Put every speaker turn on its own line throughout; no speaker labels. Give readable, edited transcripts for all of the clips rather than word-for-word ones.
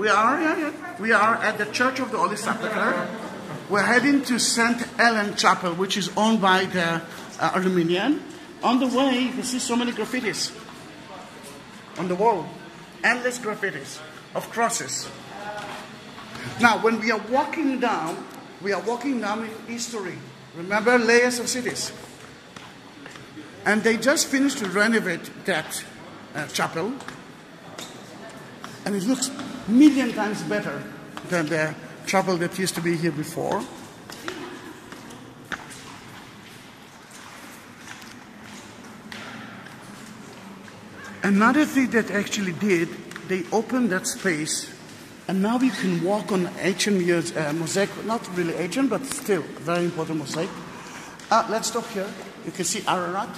We are at the Church of the Holy Sepulchre. We're heading to St. Helen Chapel, which is owned by the Armenian. On the way, you can see so many graffitis on the wall. Endless graffitis of crosses. Now, when we are walking down with history. Remember, layers of cities. And they just finished to renovate that chapel. And it looks a million times better than the chapel that used to be here before. Another thing that actually did, they opened that space, and now we can walk on ancient mosaic, not really ancient, but still very important mosaic. Let's stop here. You can see Ararat.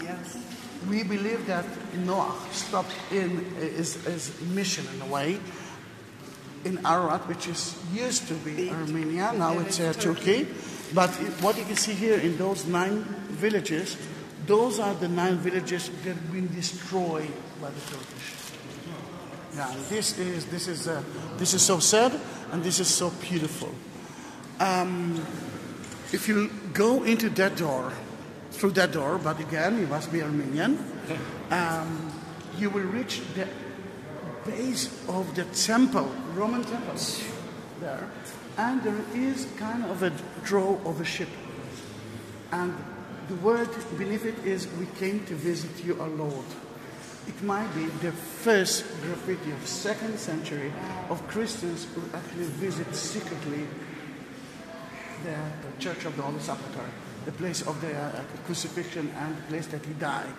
Yes. We believe that Noah stopped in his mission in a way in Ararat, which used to be Armenia, now it's Turkey. But what you can see here in those 9 villages, those are the 9 villages that have been destroyed by the Turkish. Yeah, this is so sad, and this is so beautiful. If you go into that door, through that door, but again, you must be Armenian, you will reach the base of the temple, Roman temple, there, and there is kind of a draw of a ship, and the word beneath it is, "We came to visit you, our Lord." It might be the first graffiti of 2nd century of Christians who actually visit secretly the Church of the Holy Sepulchre, the place of the crucifixion and the place that he died.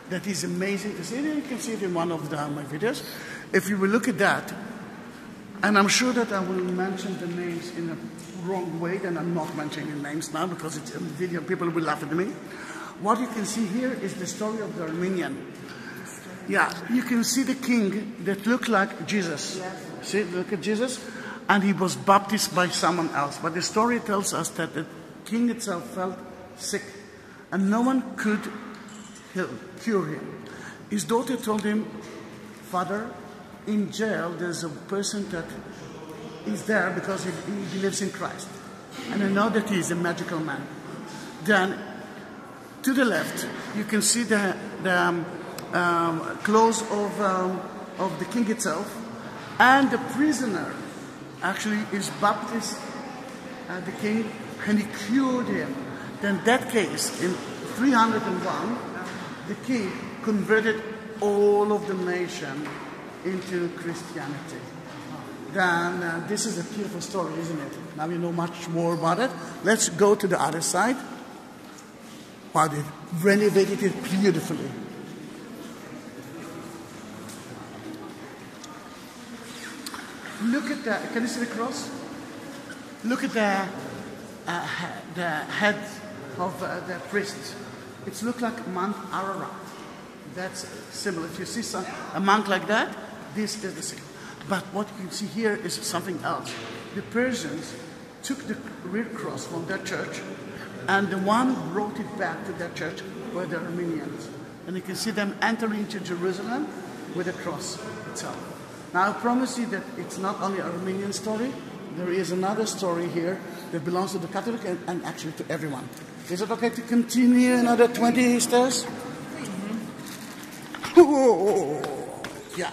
That is amazing to see. You can see it in one of my videos. If you will look at that, and I'm sure that I will mention the names in a wrong way, then I'm not mentioning the names now because it's a video, people will laugh at me. What you can see here is the story of the Armenian. Yeah, you can see the king that looked like Jesus. Yes. See, look at Jesus. And he was baptized by someone else. But the story tells us that the king itself felt sick and no one could cure him. His daughter told him, "Father, in jail there's a person that is there because he believes in Christ. And I know that he is a magical man." Then to the left you can see the clothes of the king itself, and the prisoner actually is baptized the king, and he cured him. Then that case, in 301, the king converted all of the nation into Christianity. Then this is a beautiful story, isn't it? Now you know much more about it. Let's go to the other side. Wow, they renovated it beautifully. Look at the, can you see the cross? Look at the head of the priest. It looks like Mount Ararat. That's similar. If you see a monk like that, this is the same. But what you can see here is something else. The Persians took the real cross from that church, and the one who brought it back to that church were the Armenians. And you can see them entering into Jerusalem with the cross itself. Now I promise you that it's not only an Armenian story. There is another story here that belongs to the Catholic and actually to everyone. Is it okay to continue another 20 stairs? Mm-hmm. Yeah.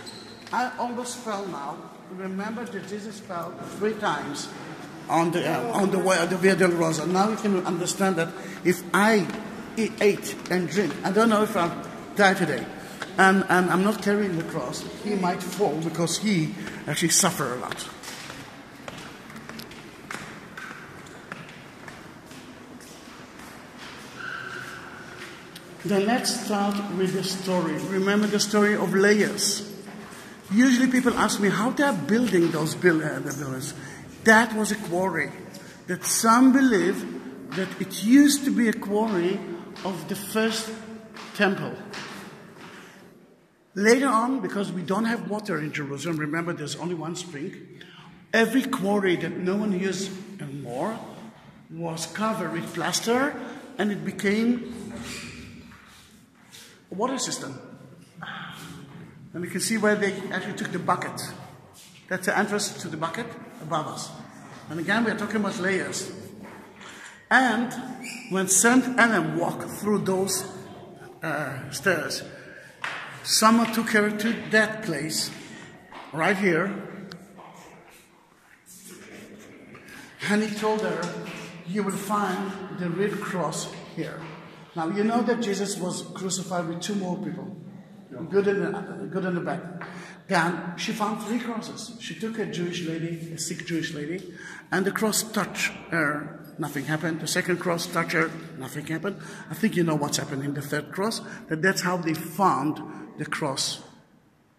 I almost fell now. Remember that Jesus fell 3 times on the way of the Via del Rosa. Now you can understand that if I ate and drink, I don't know if I'll die today, and I'm not carrying the cross, he might fall because he actually suffered a lot. Then let's start with the story. Remember the story of layers. Usually people ask me how they are building those buildings. That was a quarry. That some believe that it used to be a quarry of the first temple. Later on, because we don't have water in Jerusalem, remember there's only one spring, every quarry that no one used anymore was covered with plaster, and it became a water system. And you can see where they actually took the bucket That's the entrance to the bucket above us. And again, we are talking about layers. And when St. Helen walked through those stairs, someone took her to that place, right here, and he told her, you will find the red cross here. Now, you know that Jesus was crucified with 2 more people, good in the back. Then she found 3 crosses. She took a Jewish lady, a sick Jewish lady, and the cross touched her. Nothing happened. The second cross touched her. Nothing happened. I think you know what's happened in the third cross. That's how they found the cross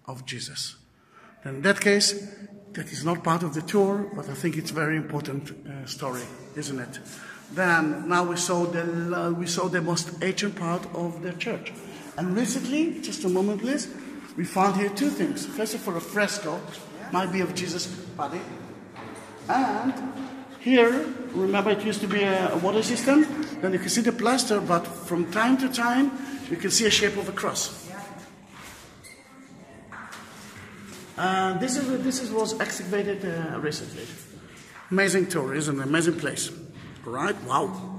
of Jesus. And in that case, that is not part of the tour, but I think it's a very important story, isn't it? Then now we saw the most ancient part of the church. And recently, just a moment please, we found here 2 things. First of all, a fresco, might be of Jesus' body. And here, remember it used to be a water system? Then you can see the plaster, but from time to time, you can see a shape of a cross. This was excavated recently. Amazing tour, isn't it? Amazing place. Right? Wow.